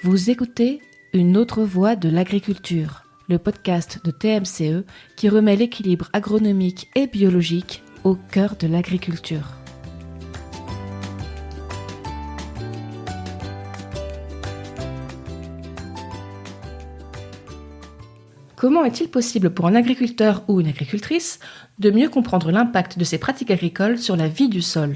Vous écoutez Une autre voie de l'agriculture, le podcast de TMCE qui remet l'équilibre agronomique et biologique au cœur de l'agriculture. Comment est-il possible pour un agriculteur ou une agricultrice de mieux comprendre l'impact de ses pratiques agricoles sur la vie du sol ?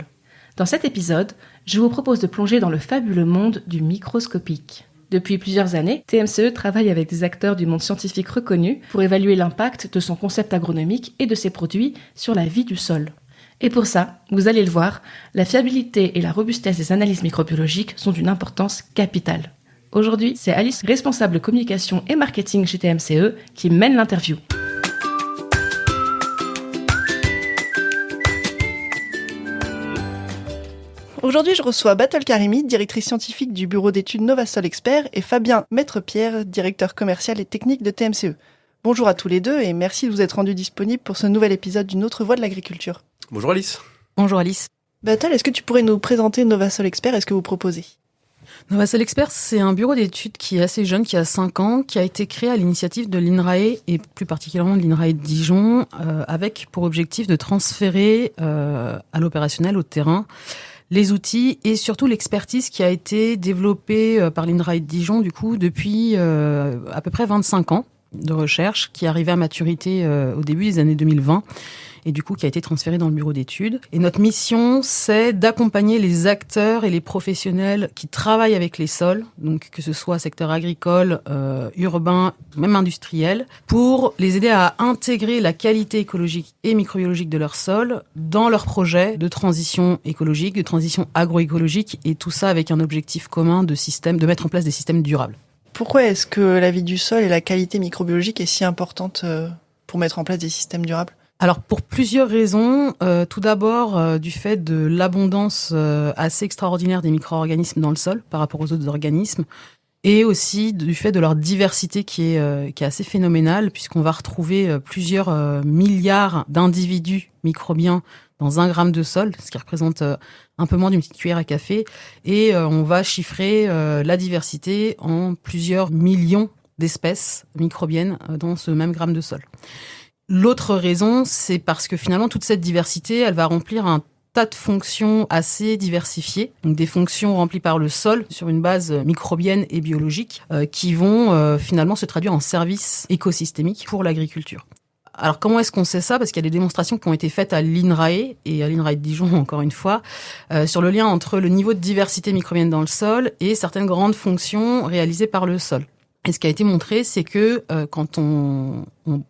Dans cet épisode, je vous propose de plonger dans le fabuleux monde du microscopique. Depuis plusieurs années, TMCE travaille avec des acteurs du monde scientifique reconnus pour évaluer l'impact de son concept agronomique et de ses produits sur la vie du sol. Et pour ça, vous allez le voir, la fiabilité et la robustesse des analyses microbiologiques sont d'une importance capitale. Aujourd'hui, c'est Alice, responsable communication et marketing chez TMCE, qui mène l'interview. Aujourd'hui, je reçois Battle Karimi, directrice scientifique du bureau d'études Novasol Expert, et Fabien Maître-Pierre, directeur commercial et technique de TMCE. Bonjour à tous les deux et merci de vous être rendus disponibles pour ce nouvel épisode d'une autre voie de l'agriculture. Bonjour Alice. Bonjour Alice. Battle, est-ce que tu pourrais nous présenter Novasol Expert et ce que vous proposez ? Novasol Expert, c'est un bureau d'études qui est assez jeune, qui a 5 ans, qui a été créé à l'initiative de l'INRAE et plus particulièrement de l'INRAE de Dijon, avec pour objectif de transférer à l'opérationnel, au terrain, les outils et surtout l'expertise qui a été développée par l'INRAE de Dijon du coup depuis à peu près 25 ans de recherche, qui est arrivée à maturité au début des années 2020 et du coup qui a été transférée dans le bureau d'études. Et notre mission, c'est d'accompagner les acteurs et les professionnels qui travaillent avec les sols, donc que ce soit secteur agricole, urbain, même industriel, pour les aider à intégrer la qualité écologique et microbiologique de leur sol dans leurs projets de transition écologique, de transition agroécologique, et tout ça avec un objectif commun de mettre en place des systèmes durables. Pourquoi est-ce que la vie du sol et la qualité microbiologique est si importante pour mettre en place des systèmes durables ? Alors pour plusieurs raisons, tout d'abord du fait de l'abondance assez extraordinaire des micro-organismes dans le sol par rapport aux autres organismes, et aussi du fait de leur diversité qui est assez phénoménale, puisqu'on va retrouver plusieurs milliards d'individus microbiens dans 1 gramme de sol, ce qui représente un peu moins d'une petite cuillère à café, et on va chiffrer la diversité en plusieurs millions d'espèces microbiennes dans ce même gramme de sol. L'autre raison, c'est parce que finalement, toute cette diversité, elle va remplir un tas de fonctions assez diversifiées, donc des fonctions remplies par le sol sur une base microbienne et biologique, qui vont finalement se traduire en services écosystémiques pour l'agriculture. Alors comment est-ce qu'on sait ça ? Parce qu'il y a des démonstrations qui ont été faites à l'INRAE et à l'INRAE de Dijon, encore une fois, sur le lien entre le niveau de diversité microbienne dans le sol et certaines grandes fonctions réalisées par le sol. Et ce qui a été montré, c'est que quand on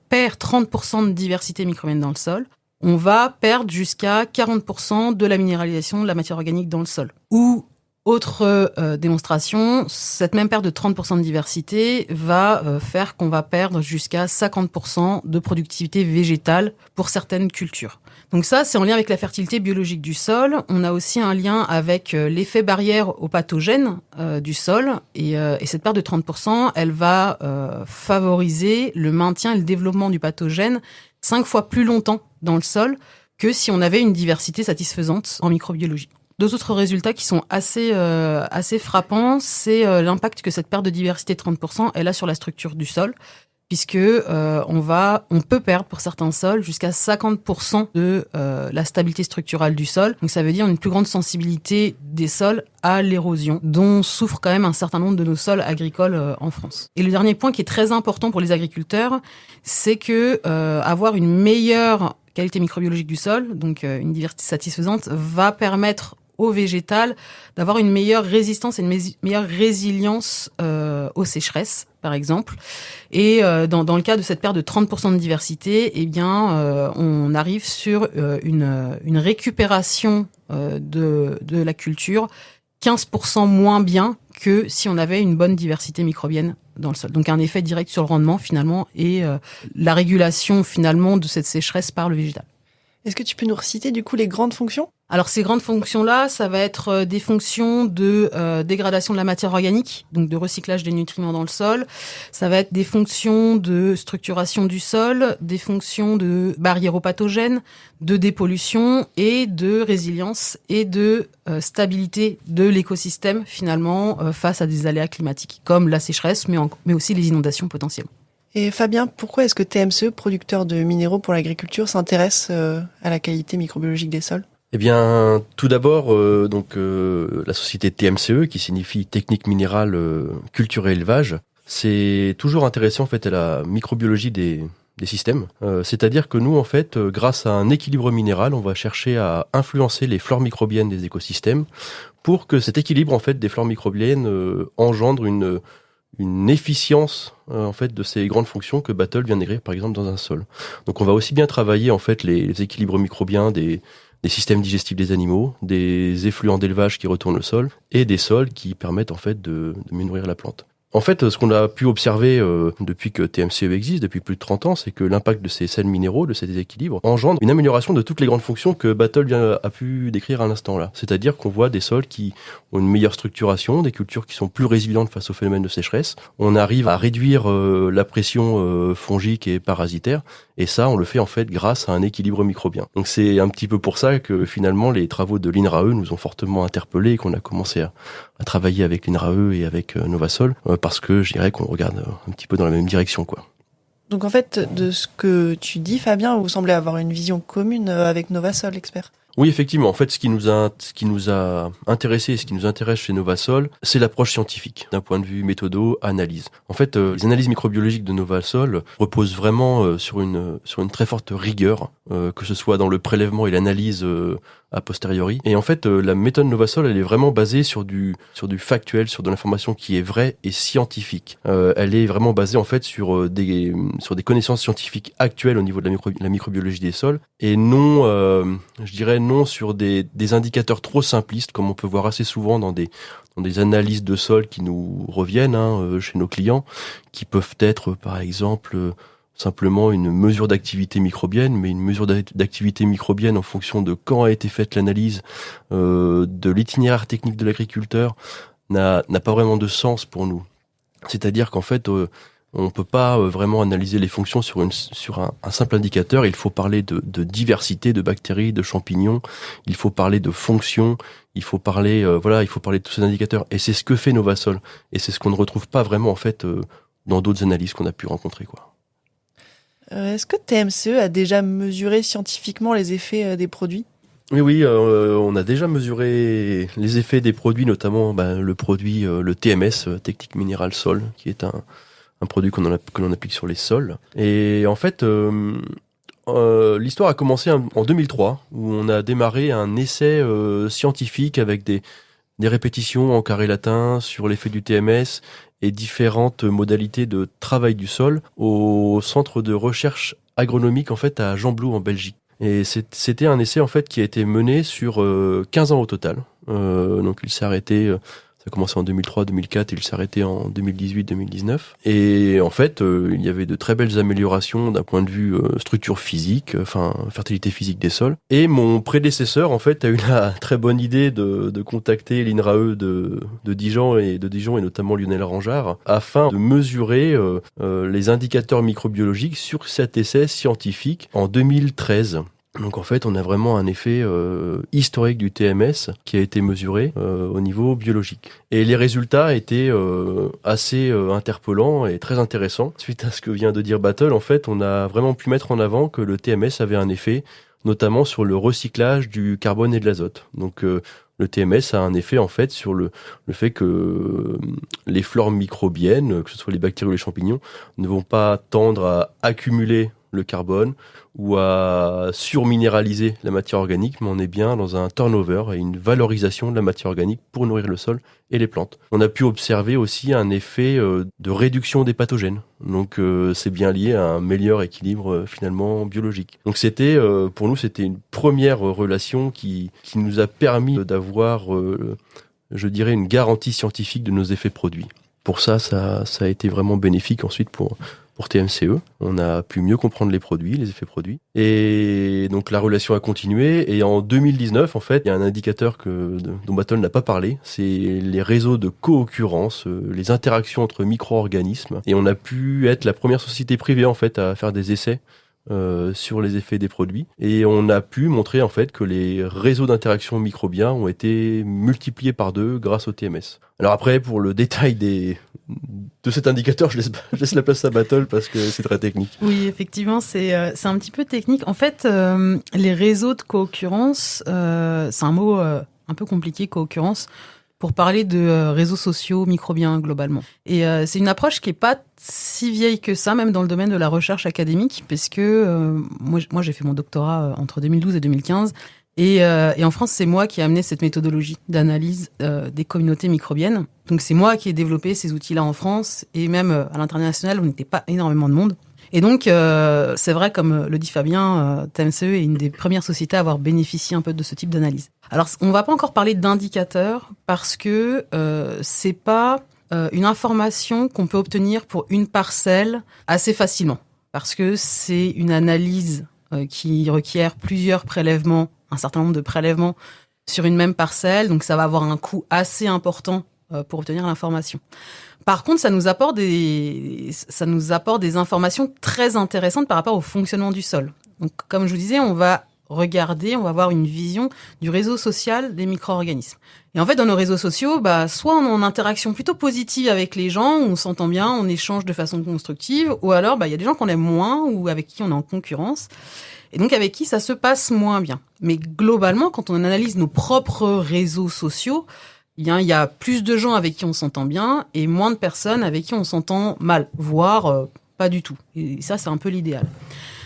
perd 30% de diversité microbienne dans le sol, on va perdre jusqu'à 40% de la minéralisation de la matière organique dans le sol. Ou, autre démonstration, cette même perte de 30% de diversité va faire qu'on va perdre jusqu'à 50% de productivité végétale pour certaines cultures. Donc ça, c'est en lien avec la fertilité biologique du sol. On a aussi un lien avec l'effet barrière aux pathogènes du sol. Et cette perte de 30%, elle va favoriser le maintien et le développement du pathogène 5 fois plus longtemps dans le sol que si on avait une diversité satisfaisante en microbiologie. 2 autres résultats qui sont assez frappants, c'est l'impact que cette perte de diversité de 30% elle a sur la structure du sol, puisque on peut perdre pour certains sols jusqu'à 50% de la stabilité structurale du sol. Donc ça veut dire une plus grande sensibilité des sols à l'érosion, dont souffrent quand même un certain nombre de nos sols agricoles en France. Et le dernier point qui est très important pour les agriculteurs, c'est que avoir une meilleure qualité microbiologique du sol, donc une diversité satisfaisante, va permettre au végétal d'avoir une meilleure résistance et une meilleure résilience aux sécheresses, par exemple. Et dans le cas de cette perte de 30% de diversité, eh bien, on arrive sur une récupération de la culture 15% moins bien que si on avait une bonne diversité microbienne dans le sol. Donc un effet direct sur le rendement finalement et la régulation finalement de cette sécheresse par le végétal. Est-ce que tu peux nous reciter du coup les grandes fonctions ? Alors ces grandes fonctions-là, ça va être des fonctions de dégradation de la matière organique, donc de recyclage des nutriments dans le sol. Ça va être des fonctions de structuration du sol, des fonctions de barrières aux pathogènes, de dépollution et de résilience et de stabilité de l'écosystème finalement face à des aléas climatiques comme la sécheresse, mais aussi les inondations potentielles. Et Fabien, pourquoi est-ce que TMCE, producteur de minéraux pour l'agriculture, s'intéresse à la qualité microbiologique des sols ? Eh bien, tout d'abord, la société TMCE, qui signifie Technique Minérale Culture et Élevage, c'est toujours intéressé en fait à la microbiologie des systèmes. C'est-à-dire que nous, en fait, grâce à un équilibre minéral, on va chercher à influencer les flores microbiennes des écosystèmes pour que cet équilibre en fait des flores microbiennes engendre une efficience en fait de ces grandes fonctions que Battle vient d'écrire par exemple dans un sol. Donc on va aussi bien travailler en fait les équilibres microbiens des systèmes digestifs des animaux, des effluents d'élevage qui retournent le sol et des sols qui permettent en fait de mieux nourrir la plante. En fait, ce qu'on a pu observer depuis que TMCE existe, depuis plus de 30 ans, c'est que l'impact de ces sels minéraux, de ces déséquilibres, engendre une amélioration de toutes les grandes fonctions que Battle a pu décrire à l'instant là. C'est-à-dire qu'on voit des sols qui ont une meilleure structuration, des cultures qui sont plus résilientes face au phénomène de sécheresse. On arrive à réduire la pression fongique et parasitaire, et ça, on le fait en fait grâce à un équilibre microbien. Donc c'est un petit peu pour ça que finalement les travaux de l'INRAE nous ont fortement interpellés et qu'on a commencé à travailler avec l'INRAE et avec Novasol, parce que je dirais qu'on regarde un petit peu dans la même direction, quoi. Donc en fait, de ce que tu dis, Fabien, vous semblez avoir une vision commune avec Novasol, expert. Oui, effectivement. En fait, ce qui nous a intéressé et ce qui nous intéresse chez Novasol, c'est l'approche scientifique d'un point de vue méthodo, analyse. En fait, les analyses microbiologiques de Novasol reposent vraiment sur une très forte rigueur, que ce soit dans le prélèvement et l'analyse a posteriori. Et en fait, la méthode Novasol, elle est vraiment basée sur du factuel, sur de l'information qui est vraie et scientifique. Elle est vraiment basée en fait sur des connaissances scientifiques actuelles au niveau de la microbiologie des sols et non, je dirais non sur des indicateurs trop simplistes comme on peut voir assez souvent dans des analyses de sol qui nous reviennent chez nos clients, qui peuvent être par exemple simplement une mesure d'activité microbienne, mais une mesure d'activité microbienne en fonction de quand a été faite l'analyse, de l'itinéraire technique de l'agriculteur, n'a pas vraiment de sens pour nous. C'est-à-dire qu'en fait, on peut pas vraiment analyser les fonctions sur un simple indicateur. Il faut parler de diversité de bactéries, de champignons. Il faut parler de fonctions. Il faut parler de tous ces indicateurs. Et c'est ce que fait Novasol. Et c'est ce qu'on ne retrouve pas vraiment en fait dans d'autres analyses qu'on a pu rencontrer, quoi. Est-ce que TMCE a déjà mesuré scientifiquement les effets des produits ? Oui, on a déjà mesuré les effets des produits, notamment le produit, le TMS, Technique Minérale Sol, qui est un produit que l'on applique sur les sols. Et en fait, l'histoire a commencé en 2003, où on a démarré un essai scientifique avec des répétitions en carré latin sur l'effet du TMS et différentes modalités de travail du sol au centre de recherche agronomique en fait à Gembloux en Belgique. Et c'était un essai en fait qui a été mené sur 15 ans au total. Donc il s'est arrêté, ça a commencé en 2003-2004 et il s'est arrêté en 2018-2019. Et en fait, il y avait de très belles améliorations d'un point de vue structure physique, fertilité physique des sols. Et mon prédécesseur en fait a eu la très bonne idée de contacter l'INRAE de Dijon et notamment Lionel Rangeard afin de mesurer les indicateurs microbiologiques sur cet essai scientifique en 2013. Donc en fait, on a vraiment un effet historique du TMS qui a été mesuré au niveau biologique. Et les résultats étaient assez interpellants et très intéressants. Suite à ce que vient de dire Battle, en fait, on a vraiment pu mettre en avant que le TMS avait un effet, notamment sur le recyclage du carbone et de l'azote. Donc le TMS a un effet en fait sur le fait que les flores microbiennes, que ce soit les bactéries ou les champignons, ne vont pas tendre à accumuler le carbone ou à surminéraliser la matière organique, mais on est bien dans un turnover et une valorisation de la matière organique pour nourrir le sol et les plantes. On a pu observer aussi un effet de réduction des pathogènes. Donc c'est bien lié à un meilleur équilibre finalement biologique. Donc pour nous c'était une première relation qui nous a permis d'avoir je dirais une garantie scientifique de nos effets produits. Pour ça a été vraiment bénéfique ensuite pour pour TMCE. On a pu mieux comprendre les produits, les effets produits. Et donc la relation a continué. Et en 2019, en fait, il y a un indicateur dont Battle n'a pas parlé. C'est les réseaux de co-occurrence, les interactions entre micro-organismes. Et on a pu être la première société privée en fait à faire des essais sur les effets des produits. Et on a pu montrer en fait que les réseaux d'interaction microbiens ont été multipliés par 2 grâce au TMS. Alors après, pour le détail de cet indicateur, je laisse la place à Battle parce que c'est très technique. Oui, effectivement, c'est un petit peu technique. En fait, les réseaux de co-occurrence, c'est un mot un peu compliqué, co-occurrence, pour parler de réseaux sociaux microbiens globalement. Et c'est une approche qui est pas si vieille que ça, même dans le domaine de la recherche académique, parce que moi j'ai fait mon doctorat entre 2012 et 2015. Et en France, c'est moi qui ai amené cette méthodologie d'analyse des communautés microbiennes. Donc c'est moi qui ai développé ces outils-là en France, et même à l'international, on n'était pas énormément de monde. Et donc, c'est vrai, comme le dit Fabien, TMCE est une des premières sociétés à avoir bénéficié un peu de ce type d'analyse. Alors, on va pas encore parler d'indicateurs parce que c'est pas une information qu'on peut obtenir pour une parcelle assez facilement. Parce que c'est une analyse qui requiert plusieurs prélèvements, un certain nombre de prélèvements sur une même parcelle. Donc, ça va avoir un coût assez important pour obtenir l'information. Par contre, ça nous apporte des informations très intéressantes par rapport au fonctionnement du sol. Donc, comme je vous disais, on va avoir une vision du réseau social des micro-organismes. Et en fait, dans nos réseaux sociaux, soit on est en interaction plutôt positive avec les gens, on s'entend bien, on échange de façon constructive, ou alors, il y a des gens qu'on aime moins ou avec qui on est en concurrence. Et donc, avec qui ça se passe moins bien. Mais globalement, quand on analyse nos propres réseaux sociaux, il y a plus de gens avec qui on s'entend bien et moins de personnes avec qui on s'entend mal, voire pas du tout. Et ça, c'est un peu l'idéal.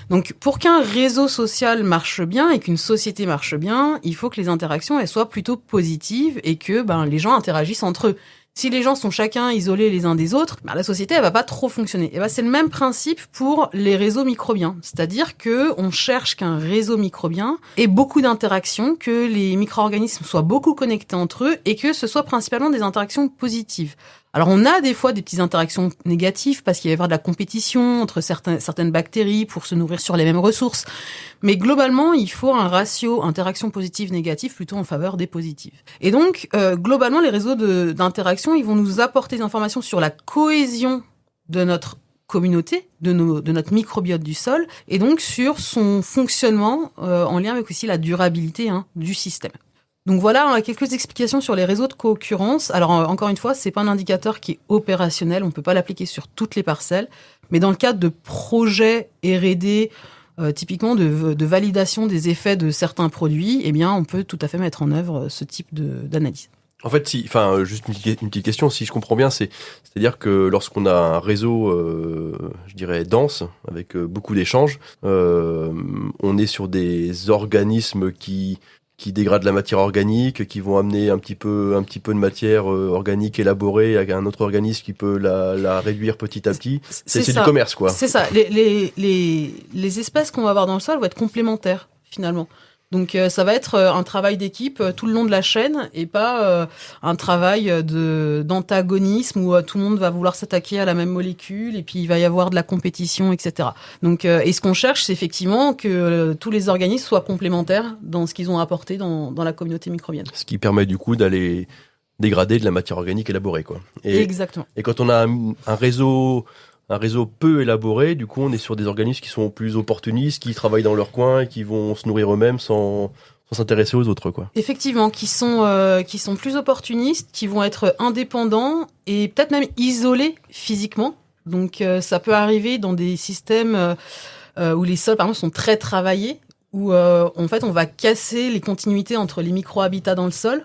Donc, pour qu'un réseau social marche bien et qu'une société marche bien, il faut que les interactions elles soient plutôt positives et que les gens interagissent entre eux. Si les gens sont chacun isolés les uns des autres, la société elle va pas trop fonctionner. Et c'est le même principe pour les réseaux microbiens, c'est-à-dire que on cherche qu'un réseau microbien ait beaucoup d'interactions, que les micro-organismes soient beaucoup connectés entre eux et que ce soit principalement des interactions positives. Alors on a des fois des petites interactions négatives parce qu'il va y avoir de la compétition entre certaines bactéries pour se nourrir sur les mêmes ressources. Mais globalement, il faut un ratio interaction positive-négative plutôt en faveur des positives. Et donc, globalement, les réseaux d'interaction, ils vont nous apporter des informations sur la cohésion de notre communauté, de notre microbiote du sol, et donc sur son fonctionnement en lien avec aussi la durabilité du système. Donc voilà quelques explications sur les réseaux de co-occurrence. Alors encore une fois, c'est pas un indicateur qui est opérationnel, on peut pas l'appliquer sur toutes les parcelles, mais dans le cadre de projets R&D, typiquement de validation des effets de certains produits, on peut tout à fait mettre en œuvre ce type d'analyse. En fait, juste une petite question, si je comprends bien, c'est-à-dire que lorsqu'on a un réseau, je dirais dense, avec beaucoup d'échanges, on est sur des organismes qui dégradent la matière organique, qui vont amener un petit peu de matière organique élaborée à un autre organisme qui peut la réduire petit à petit. C'est du commerce, quoi. C'est ça. Les espèces qu'on va avoir dans le sol vont être complémentaires, finalement. Donc ça va être un travail d'équipe tout le long de la chaîne et pas un travail d'antagonisme où tout le monde va vouloir s'attaquer à la même molécule et puis il va y avoir de la compétition, etc. Donc et ce qu'on cherche, c'est effectivement que tous les organismes soient complémentaires dans ce qu'ils ont apporté dans la communauté microbienne. Ce qui permet du coup d'aller dégrader de la matière organique élaborée, quoi. Exactement. Et quand on a un réseau peu élaboré, du coup, on est sur des organismes qui sont plus opportunistes, qui travaillent dans leur coin et qui vont se nourrir eux-mêmes sans s'intéresser aux autres, quoi. Effectivement, qui sont plus opportunistes, qui vont être indépendants et peut-être même isolés physiquement. Donc, ça peut arriver dans des systèmes où les sols, par exemple, sont très travaillés, où en fait, on va casser les continuités entre les micro-habitats dans le sol.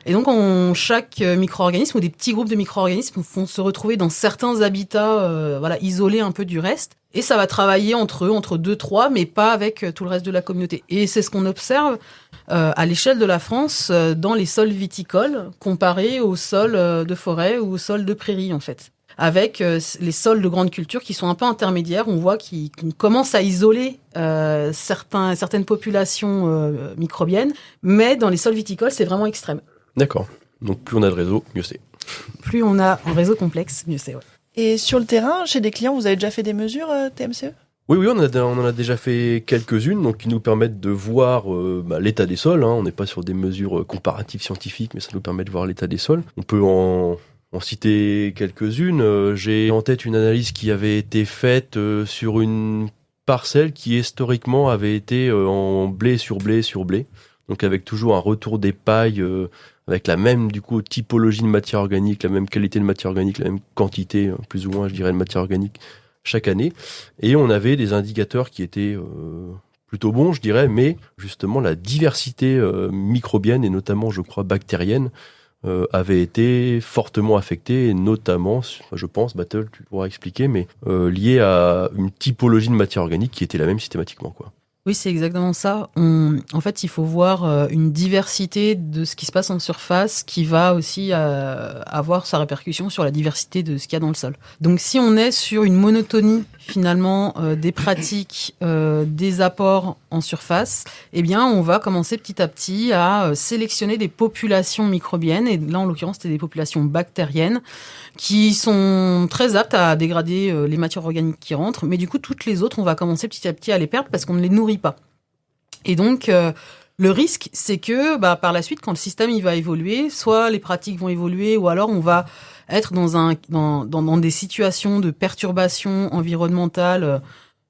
Et donc, chaque micro-organisme ou des petits groupes de micro-organismes vont se retrouver dans certains habitats isolés un peu du reste. Et ça va travailler entre eux, entre 2-3, mais pas avec tout le reste de la communauté. Et c'est ce qu'on observe à l'échelle de la France dans les sols viticoles comparés aux sols de forêt ou aux sols de prairie, en fait. Avec les sols de grande culture qui sont un peu intermédiaires, on voit qu'on commence à isoler certaines populations microbiennes, mais dans les sols viticoles, c'est vraiment extrême. D'accord. Donc plus on a de réseau, mieux c'est. Plus on a un réseau complexe, mieux c'est, ouais. Et sur le terrain, chez des clients, vous avez déjà fait des mesures TMCE ? Oui, on en a déjà fait quelques-unes, donc qui nous permettent de voir l'état des sols. On n'est pas sur des mesures comparatives scientifiques, mais ça nous permet de voir l'état des sols. On peut en citer quelques-unes. J'ai en tête une analyse qui avait été faite sur une parcelle qui historiquement avait été en blé sur blé sur blé, donc avec toujours un retour des pailles, avec la même du coup typologie de matière organique, la même qualité de matière organique, la même quantité plus ou moins je dirais de matière organique chaque année, et on avait des indicateurs qui étaient plutôt bons je dirais, mais justement la diversité microbienne et notamment je crois bactérienne avait été fortement affectée, et notamment, je pense, Battle, tu pourras expliquer, mais lié à une typologie de matière organique qui était la même systématiquement, quoi. Oui, c'est exactement ça. En fait, il faut voir une diversité de ce qui se passe en surface qui va aussi avoir sa répercussion sur la diversité de ce qu'il y a dans le sol. Donc, si on est sur une monotonie, finalement, des pratiques, des apports en surface, eh bien, on va commencer petit à petit à sélectionner des populations microbiennes. Et là, en l'occurrence, c'était des populations bactériennes qui sont très aptes à dégrader les matières organiques qui rentrent. Mais du coup, toutes les autres, on va commencer petit à petit à les perdre parce qu'on ne les nourrit pas. Et donc, le risque, c'est que par la suite, quand le système il va évoluer, soit les pratiques vont évoluer, ou alors on va être dans des situations de perturbation environnementale,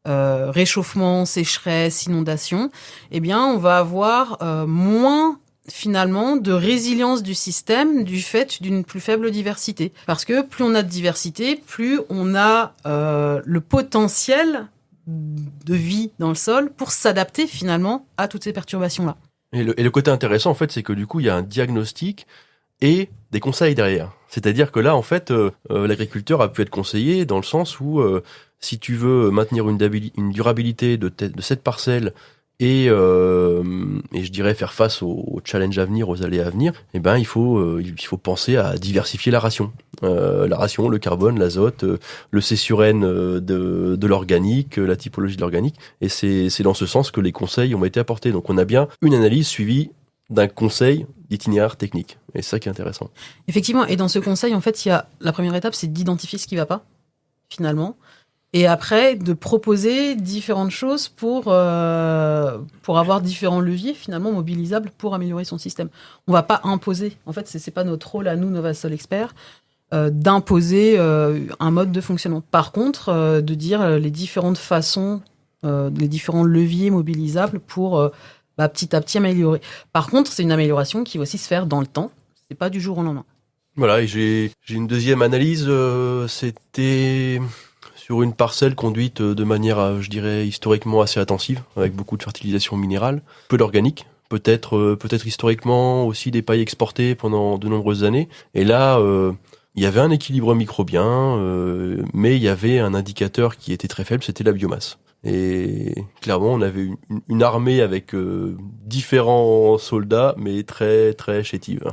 réchauffement, sécheresse, inondation. Eh bien, on va avoir moins finalement de résilience du système du fait d'une plus faible diversité. Parce que plus on a de diversité, plus on a le potentiel de vie dans le sol pour s'adapter finalement à toutes ces perturbations-là. Et le côté intéressant, en fait, c'est que du coup, il y a un diagnostic et des conseils derrière. C'est-à-dire que là, en fait, l'agriculteur a pu être conseillé dans le sens où si tu veux maintenir une durabilité de cette parcelle et je dirais faire face aux challenges à venir, aux aléas à venir, eh ben il faut penser à diversifier la ration, le carbone, l'azote, le C sur N de l'organique, la typologie de l'organique, et c'est dans ce sens que les conseils ont été apportés. Donc on a bien une analyse suivie d'un conseil d'itinéraire technique, et c'est ça qui est intéressant. Effectivement, et dans ce conseil, en fait, la première étape, c'est d'identifier ce qui va pas, finalement. Et après, de proposer différentes choses pour avoir différents leviers finalement mobilisables pour améliorer son système. On va pas imposer. En fait, c'est pas notre rôle à nous, Novasol Experts, d'imposer un mode de fonctionnement. Par contre, de dire les différentes façons, les différents leviers mobilisables pour petit à petit améliorer. Par contre, c'est une amélioration qui va aussi se faire dans le temps. C'est pas du jour au lendemain. Voilà, et j'ai une deuxième analyse. C'était sur une parcelle conduite de manière, je dirais, historiquement assez intensive, avec beaucoup de fertilisation minérale, peu d'organique, peut-être historiquement aussi des pailles exportées pendant de nombreuses années. Et là, il y avait un équilibre microbien, mais il y avait un indicateur qui était très faible, c'était la biomasse. Et clairement, on avait une armée avec différents soldats, mais très très chétive.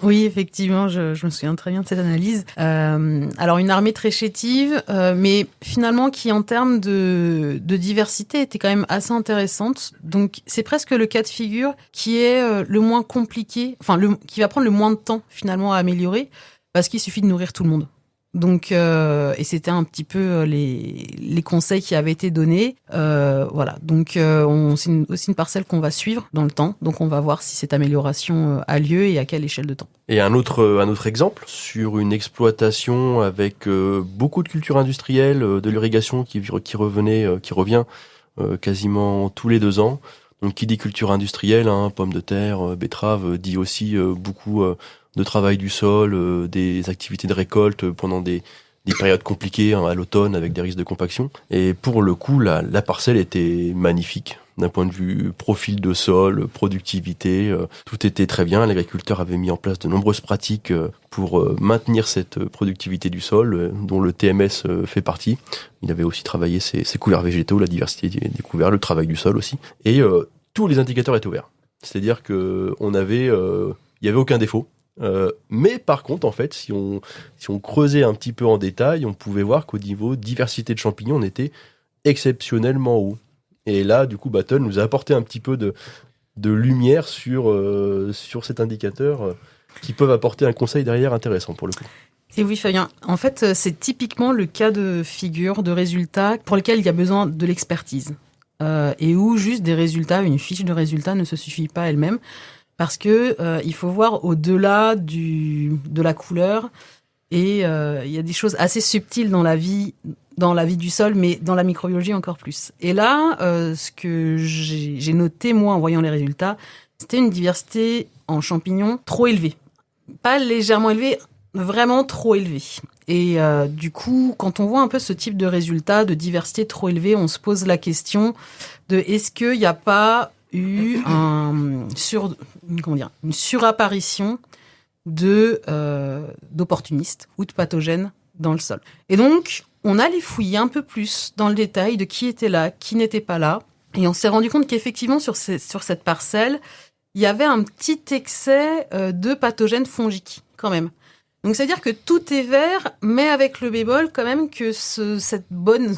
Oui, effectivement, je me souviens très bien de cette analyse. Alors, une armée très chétive, mais finalement qui, en termes de diversité, était quand même assez intéressante. Donc, c'est presque le cas de figure qui est le moins compliqué, qui va prendre le moins de temps, finalement, à améliorer, parce qu'il suffit de nourrir tout le monde. Donc, et c'était un petit peu les conseils qui avaient été donnés. Voilà. Donc, c'est aussi une parcelle qu'on va suivre dans le temps. Donc, on va voir si cette amélioration a lieu et à quelle échelle de temps. Et un autre exemple sur une exploitation avec beaucoup de cultures industrielles, de l'irrigation qui revient quasiment tous les 2 ans. Donc, qui dit culture industrielle, pommes de terre, betteraves, dit aussi beaucoup de travail du sol, des activités de récolte pendant des périodes compliquées à l'automne avec des risques de compaction. Et pour le coup, la parcelle était magnifique d'un point de vue profil de sol, productivité, tout était très bien. L'agriculteur avait mis en place de nombreuses pratiques pour maintenir cette productivité du sol, dont le TMS fait partie. Il avait aussi travaillé ses couverts végétaux, la diversité des couverts, le travail du sol aussi. Et tous les indicateurs étaient ouverts. C'est-à-dire que il y avait aucun défaut. Mais par contre, en fait, si on creusait un petit peu en détail, on pouvait voir qu'au niveau diversité de champignons, on était exceptionnellement haut. Et là, du coup, Battle nous a apporté un petit peu de lumière sur cet indicateur qui peuvent apporter un conseil derrière intéressant pour le coup. Et oui, Fabien. En fait, c'est typiquement le cas de figure, de résultat pour lequel il y a besoin de l'expertise. Et où juste des résultats, une fiche de résultats ne se suffit pas elle-même. Parce que il faut voir au-delà de la couleur. Et il y a des choses assez subtiles dans la vie du sol, mais dans la microbiologie encore plus. Et là, ce que j'ai noté, moi, en voyant les résultats, c'était une diversité en champignons trop élevée. Pas légèrement élevée, vraiment trop élevée. Et du coup, quand on voit un peu ce type de résultats, de diversité trop élevée, on se pose la question de est-ce qu'il n'y a pas eu une surapparition d'opportunistes ou de pathogènes dans le sol. Et donc, on allait fouiller un peu plus dans le détail de qui était là, qui n'était pas là. Et on s'est rendu compte qu'effectivement, sur cette parcelle, il y avait un petit excès de pathogènes fongiques, quand même. Donc, c'est-à-dire que tout est vert, mais avec le bémol, quand même, que cette bonne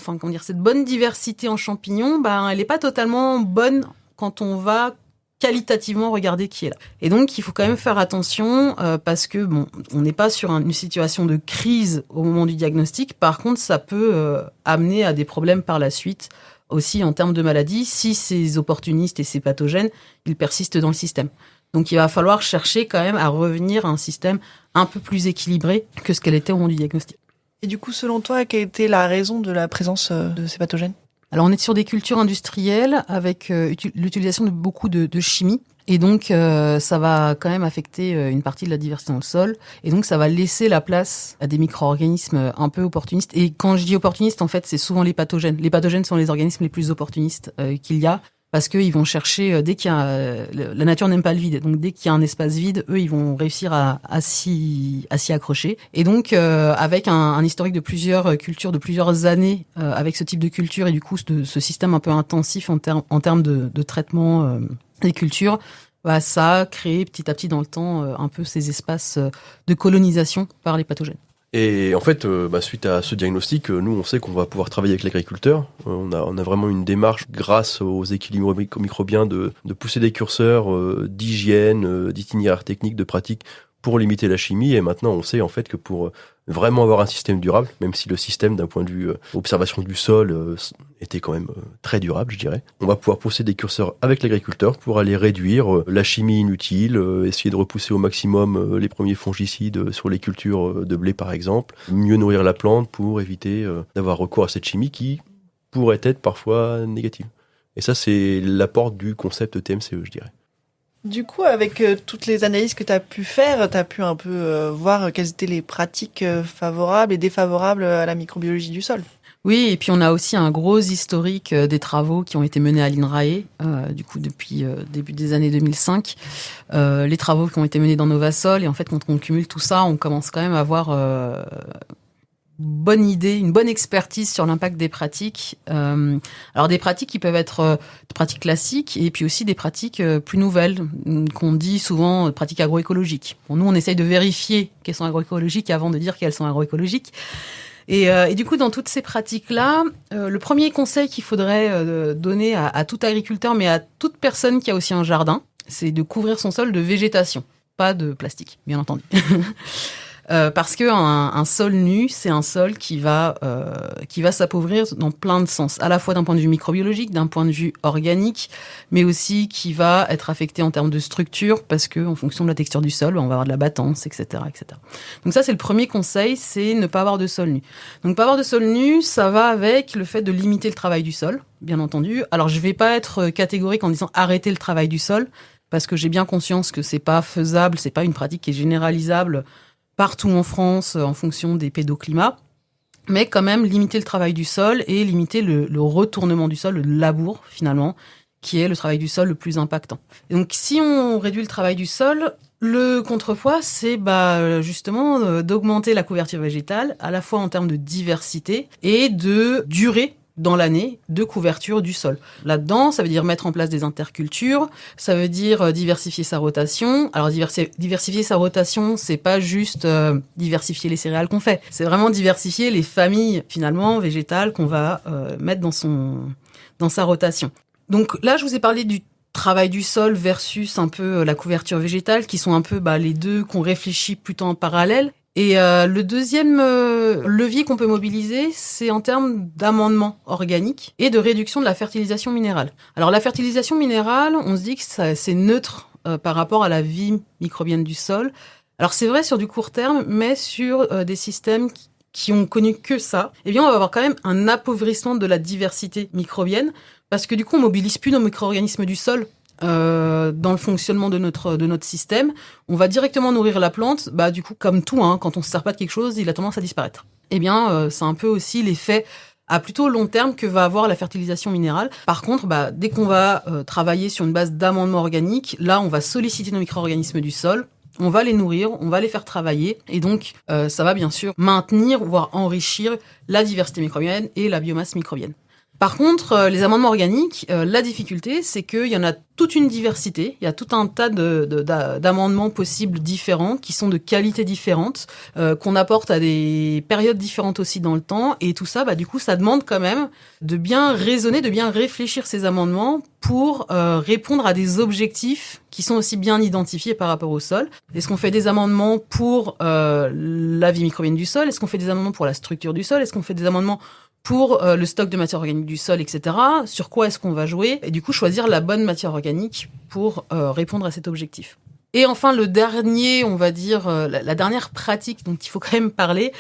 diversité en champignons, elle n'est pas totalement bonne quand on va qualitativement regarder qui est là. Et donc, il faut quand même faire attention parce que, on n'est pas sur une situation de crise au moment du diagnostic. Par contre, ça peut amener à des problèmes par la suite, aussi en termes de maladies, si ces opportunistes et ces pathogènes, ils persistent dans le système. Donc, il va falloir chercher quand même à revenir à un système un peu plus équilibré que ce qu'elle était au moment du diagnostic. Et du coup, selon toi, quelle était la raison de la présence de ces pathogènes ? Alors, on est sur des cultures industrielles avec l'utilisation de beaucoup de chimie. Et donc, ça va quand même affecter une partie de la diversité dans le sol. Et donc, ça va laisser la place à des micro-organismes un peu opportunistes. Et quand je dis opportunistes, en fait, c'est souvent les pathogènes. Les pathogènes sont les organismes les plus opportunistes qu'il y a. Parce qu'ils vont chercher, dès qu'il y a... la nature n'aime pas le vide. Donc, dès qu'il y a un espace vide, eux, ils vont réussir à s'y accrocher. Et donc, avec un historique de plusieurs cultures, de plusieurs années, avec ce type de culture et du coup, de ce système un peu intensif en termes de traitement des cultures, ça a créé petit à petit dans le temps un peu ces espaces de colonisation par les pathogènes. Et en fait, suite à ce diagnostic, nous, on sait qu'on va pouvoir travailler avec l'agriculteur. On a vraiment une démarche, grâce aux équilibres microbiens, de pousser des curseurs d'hygiène, d'itinéraires techniques, de pratiques pour limiter la chimie. Et maintenant, on sait en fait que pour vraiment avoir un système durable, même si le système d'un point de vue observation du sol était quand même très durable, je dirais, on va pouvoir pousser des curseurs avec l'agriculteur pour aller réduire la chimie inutile, essayer de repousser au maximum les premiers fongicides sur les cultures de blé par exemple, mieux nourrir la plante pour éviter d'avoir recours à cette chimie qui pourrait être parfois négative. Et ça, c'est l'apport du concept TMCE, je dirais. Du coup, avec toutes les analyses que tu as pu faire, tu as pu un peu voir quelles étaient les pratiques favorables et défavorables à la microbiologie du sol. Oui, et puis on a aussi un gros historique des travaux qui ont été menés à l'INRAE, du coup depuis début des années 2005. Les travaux qui ont été menés dans Novasol, et en fait quand on cumule tout ça, on commence quand même à avoir bonne idée, une bonne expertise sur l'impact des pratiques. Alors des pratiques qui peuvent être des pratiques classiques et puis aussi des pratiques plus nouvelles, qu'on dit souvent pratiques agroécologiques. Bon, nous, on essaye de vérifier qu'elles sont agroécologiques avant de dire qu'elles sont agroécologiques. Et du coup, dans toutes ces pratiques-là, le premier conseil qu'il faudrait donner à tout agriculteur, mais à toute personne qui a aussi un jardin, c'est de couvrir son sol de végétation, pas de plastique, bien entendu. Parce que un sol nu, c'est un sol qui va s'appauvrir dans plein de sens, à la fois d'un point de vue microbiologique, d'un point de vue organique, mais aussi qui va être affecté en termes de structure, parce que en fonction de la texture du sol, on va avoir de la battance, etc., etc. Donc ça, c'est le premier conseil, c'est ne pas avoir de sol nu. Donc pas avoir de sol nu, ça va avec le fait de limiter le travail du sol, bien entendu. Alors je vais pas être catégorique en disant arrêter le travail du sol, parce que j'ai bien conscience que c'est pas faisable, c'est pas une pratique qui est généralisable partout en France en fonction des pédoclimats, mais quand même limiter le travail du sol et limiter le retournement du sol, le labour finalement, qui est le travail du sol le plus impactant. Et donc si on réduit le travail du sol, le contrepoids, c'est justement d'augmenter la couverture végétale, à la fois en termes de diversité et de durée dans l'année de couverture du sol. Là-dedans, ça veut dire mettre en place des intercultures, ça veut dire diversifier sa rotation. Alors diversifier sa rotation, c'est pas juste diversifier les céréales qu'on fait, c'est vraiment diversifier les familles finalement végétales qu'on va mettre dans sa rotation. Donc là, je vous ai parlé du travail du sol versus un peu la couverture végétale, qui sont un peu les deux qu'on réfléchit plutôt en parallèle. Et le deuxième levier qu'on peut mobiliser, c'est en termes d'amendement organique et de réduction de la fertilisation minérale. Alors la fertilisation minérale, on se dit que c'est neutre par rapport à la vie microbienne du sol. Alors c'est vrai sur du court terme, mais sur des systèmes qui ont connu que ça, eh bien on va avoir quand même un appauvrissement de la diversité microbienne, parce que du coup on mobilise plus nos micro-organismes du sol dans le fonctionnement de notre système. On va directement nourrir la plante, du coup comme tout, quand on se sert pas de quelque chose, il a tendance à disparaître. Eh bien c'est un peu aussi l'effet à plutôt long terme que va avoir la fertilisation minérale. Par contre, dès qu'on va travailler sur une base d'amendement organique, là on va solliciter nos micro-organismes du sol. On va les nourrir, on va les faire travailler, et donc ça va bien sûr maintenir, voire enrichir la diversité microbienne et la biomasse microbienne. Par contre, les amendements organiques, la difficulté, c'est qu'il y en a toute une diversité, il y a tout un tas d'amendements possibles différents, qui sont de qualités différentes, qu'on apporte à des périodes différentes aussi dans le temps, et tout ça, du coup, ça demande quand même de bien raisonner, de bien réfléchir ces amendements pour répondre à des objectifs qui sont aussi bien identifiés par rapport au sol. Est-ce qu'on fait des amendements pour la vie microbienne du sol? Est-ce qu'on fait des amendements pour la structure du sol? Est-ce qu'on fait des amendements pour le stock de matière organique du sol, etc. Sur quoi est-ce qu'on va jouer? Et du coup, choisir la bonne matière organique pour répondre à cet objectif. Et enfin, le dernier, on va dire, la dernière pratique dont il faut quand même parler,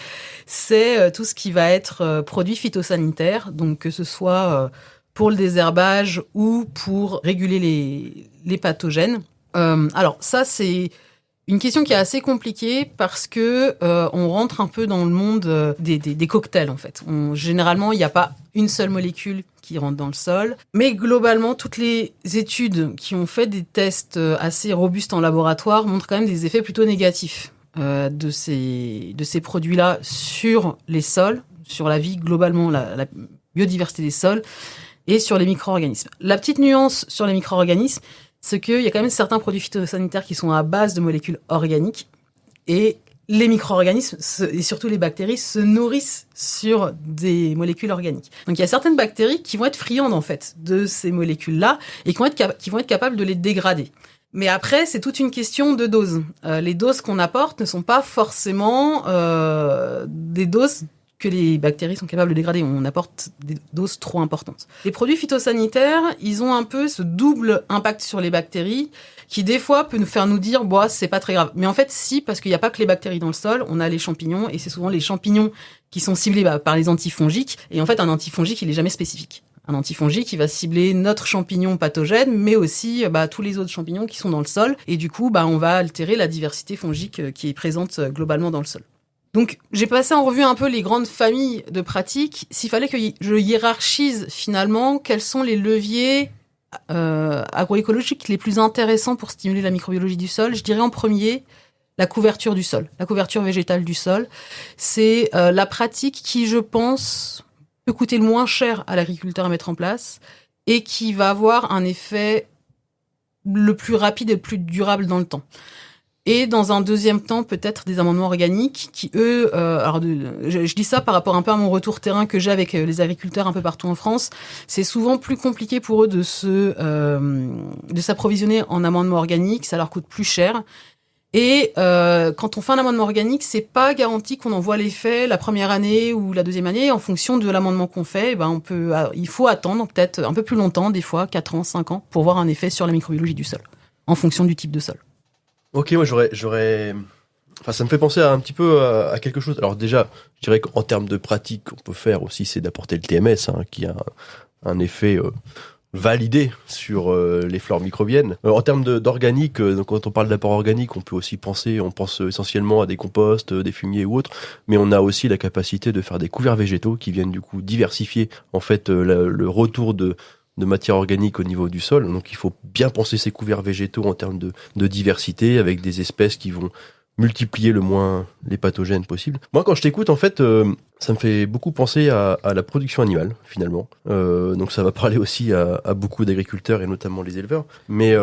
c'est tout ce qui va être produits phytosanitaires, donc que ce soit pour le désherbage ou pour réguler les pathogènes. Alors ça, c'est une question qui est assez compliquée parce que on rentre un peu dans le monde des cocktails en fait. Généralement, il n'y a pas une seule molécule qui rentre dans le sol, mais globalement, toutes les études qui ont fait des tests assez robustes en laboratoire montrent quand même des effets plutôt négatifs de ces produits-là sur les sols, sur la vie globalement, la biodiversité des sols et sur les micro-organismes. La petite nuance sur les micro-organismes, c'est qu'il y a quand même certains produits phytosanitaires qui sont à base de molécules organiques et les micro-organismes, et surtout les bactéries, se nourrissent sur des molécules organiques. Donc il y a certaines bactéries qui vont être friandes en fait de ces molécules-là et qui vont être capables de les dégrader. Mais après, c'est toute une question de dose. Les doses qu'on apporte ne sont pas forcément des doses que les bactéries sont capables de dégrader. On apporte des doses trop importantes. Les produits phytosanitaires, ils ont un peu ce double impact sur les bactéries qui, des fois, peut nous faire nous dire « c'est pas très grave ». Mais en fait, si, parce qu'il n'y a pas que les bactéries dans le sol, on a les champignons, et c'est souvent les champignons qui sont ciblés par les antifongiques. Et en fait, un antifongique, il est jamais spécifique. Un antifongique, il va cibler notre champignon pathogène, mais aussi tous les autres champignons qui sont dans le sol. Et du coup, on va altérer la diversité fongique qui est présente globalement dans le sol. Donc, j'ai passé en revue un peu les grandes familles de pratiques. S'il fallait que je hiérarchise finalement, quels sont les leviers agroécologiques les plus intéressants pour stimuler la microbiologie du sol, je dirais en premier la couverture du sol, la couverture végétale du sol. C'est la pratique qui, je pense, peut coûter le moins cher à l'agriculteur à mettre en place et qui va avoir un effet le plus rapide et le plus durable dans le temps. Et dans un deuxième temps, peut-être des amendements organiques qui, eux, je dis ça par rapport un peu à mon retour terrain que j'ai avec les agriculteurs un peu partout en France. C'est souvent plus compliqué pour eux de s'approvisionner en amendements organiques. Ça leur coûte plus cher. Et quand on fait un amendement organique, c'est pas garanti qu'on en voit l'effet la première année ou la deuxième année. En fonction de l'amendement qu'on fait, il faut attendre peut-être un peu plus longtemps, des fois 4 ans, 5 ans, pour voir un effet sur la microbiologie du sol, en fonction du type de sol. Ok, moi enfin, ça me fait penser un petit peu à quelque chose. Alors déjà, je dirais qu'en termes de pratique, on peut faire aussi, c'est d'apporter le TMS, qui a un effet validé sur les flores microbiennes. En termes d'organique, donc quand on parle d'apport organique, on pense essentiellement à des composts, des fumiers ou autres, mais on a aussi la capacité de faire des couverts végétaux qui viennent du coup diversifier en fait le retour de matière organique au niveau du sol. Donc il faut bien penser ces couverts végétaux en termes de diversité, avec des espèces qui vont multiplier le moins les pathogènes possibles. Moi, quand je t'écoute, en fait, ça me fait beaucoup penser à la production animale, finalement. Donc ça va parler aussi à beaucoup d'agriculteurs et notamment les éleveurs. Mais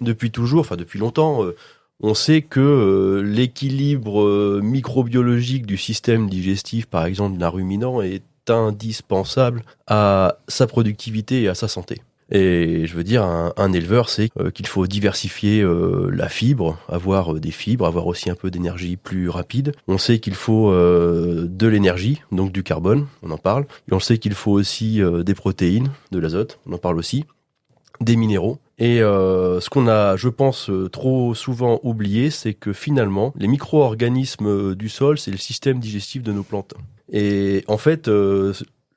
depuis longtemps, on sait que l'équilibre microbiologique du système digestif, par exemple d'un ruminant, est indispensable à sa productivité et à sa santé. Et je veux dire, un éleveur, c'est qu'il faut diversifier la fibre, avoir des fibres, avoir aussi un peu d'énergie plus rapide. On sait qu'il faut de l'énergie, donc du carbone, on en parle. Et on sait qu'il faut aussi des protéines, de l'azote, on en parle aussi, des minéraux. Et ce qu'on a, je pense, trop souvent oublié, c'est que finalement, les micro-organismes du sol, c'est le système digestif de nos plantes. Et en fait,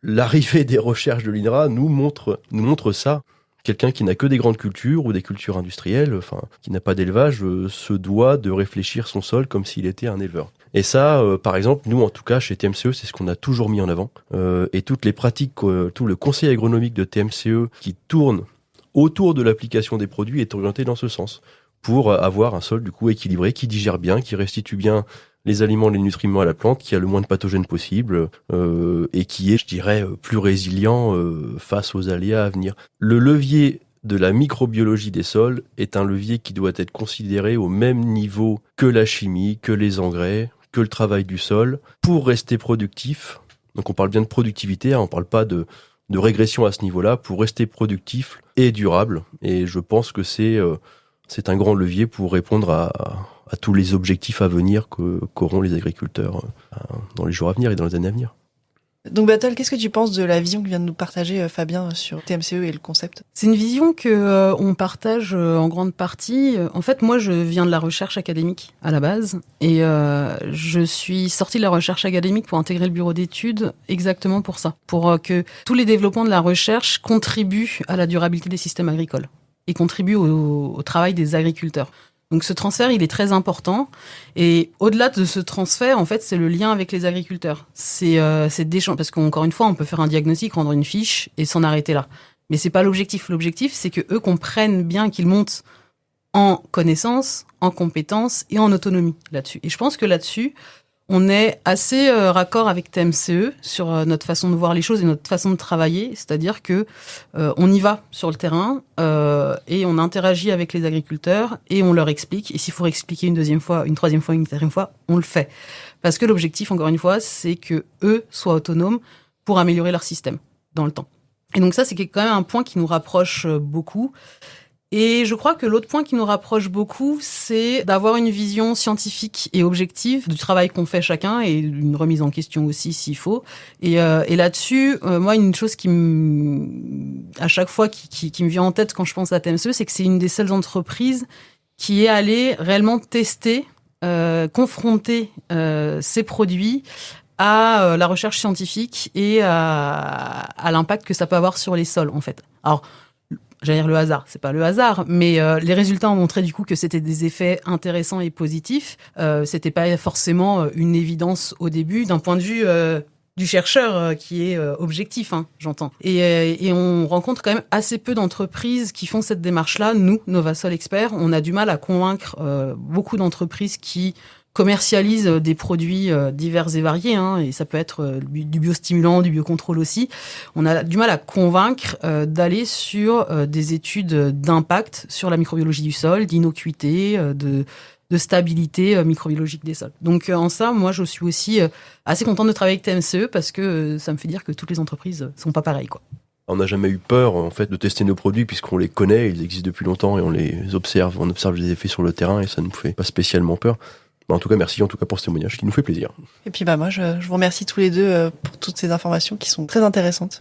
l'arrivée des recherches de l'INRA nous montre ça. Quelqu'un qui n'a que des grandes cultures ou des cultures industrielles, qui n'a pas d'élevage, se doit de réfléchir son sol comme s'il était un éleveur. Et ça, par exemple, nous, en tout cas, chez TMCE, c'est ce qu'on a toujours mis en avant. Et toutes les pratiques, tout le conseil agronomique de TMCE qui tourne autour de l'application des produits est orienté dans ce sens, pour avoir un sol, du coup, équilibré, qui digère bien, qui restitue bien les aliments, les nutriments à la plante, qui a le moins de pathogènes possible et qui est, je dirais, plus résilient face aux aléas à venir. Le levier de la microbiologie des sols est un levier qui doit être considéré au même niveau que la chimie, que les engrais, que le travail du sol, pour rester productif. Donc on parle bien de productivité, on ne parle pas de régression à ce niveau-là, pour rester productif et durable. Et je pense que c'est un grand levier pour répondre à tous les objectifs à venir qu'auront les agriculteurs dans les jours à venir et dans les années à venir. Donc Battle, qu'est-ce que tu penses de la vision que vient de nous partager Fabien sur TMCE et le concept ? C'est une vision que on partage en grande partie. En fait, moi, je viens de la recherche académique à la base et je suis sortie de la recherche académique pour intégrer le bureau d'études exactement pour ça, pour que tous les développements de la recherche contribuent à la durabilité des systèmes agricoles et contribuent au travail des agriculteurs. Donc ce transfert, il est très important. Et au-delà de ce transfert, en fait, c'est le lien avec les agriculteurs. C'est d'échange, parce qu'encore une fois, on peut faire un diagnostic, rendre une fiche et s'en arrêter là. Mais c'est pas l'objectif. L'objectif, c'est que eux comprennent bien, qu'ils montent en connaissance, en compétences et en autonomie là-dessus. Et je pense que là-dessus, on est assez raccord avec TMCE sur notre façon de voir les choses et notre façon de travailler, c'est-à-dire que on y va sur le terrain et on interagit avec les agriculteurs et on leur explique. Et s'il faut expliquer une deuxième fois, une troisième fois, une quatrième fois, on le fait. Parce que l'objectif, encore une fois, c'est que eux soient autonomes pour améliorer leur système dans le temps. Et donc ça, c'est quand même un point qui nous rapproche beaucoup. Et je crois que l'autre point qui nous rapproche beaucoup, c'est d'avoir une vision scientifique et objective du travail qu'on fait chacun et une remise en question aussi s'il faut. Et là-dessus, moi, une chose à chaque fois qui me vient en tête quand je pense à TMCE, c'est que c'est une des seules entreprises qui est allée réellement tester, confronter ses produits à la recherche scientifique et à l'impact que ça peut avoir sur les sols, en fait. Alors, j'allais dire le hasard, c'est pas le hasard, mais les résultats ont montré du coup que c'était des effets intéressants et positifs. C'était pas forcément une évidence au début d'un point de vue du chercheur qui est objectif, j'entends. Et on rencontre quand même assez peu d'entreprises qui font cette démarche-là. Nous, Novasol Experts, on a du mal à convaincre beaucoup d'entreprises qui commercialisent des produits divers et variés, et ça peut être du biostimulant, du biocontrôle aussi. On a du mal à convaincre d'aller sur des études d'impact sur la microbiologie du sol, d'innocuité, de stabilité microbiologique des sols. Donc en ça, moi, je suis aussi assez contente de travailler avec TMCE parce que ça me fait dire que toutes les entreprises sont pas pareilles, quoi. On n'a jamais eu peur en fait de tester nos produits puisqu'on les connaît, ils existent depuis longtemps et on les observe, on observe les effets sur le terrain et ça ne nous fait pas spécialement peur. En tout cas, merci pour ce témoignage qui nous fait plaisir. Et puis moi, je vous remercie tous les deux pour toutes ces informations qui sont très intéressantes.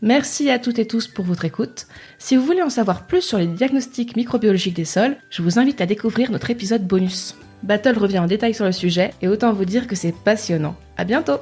Merci à toutes et tous pour votre écoute. Si vous voulez en savoir plus sur les diagnostics microbiologiques des sols, je vous invite à découvrir notre épisode bonus. Battle revient en détail sur le sujet et autant vous dire que c'est passionnant. À bientôt!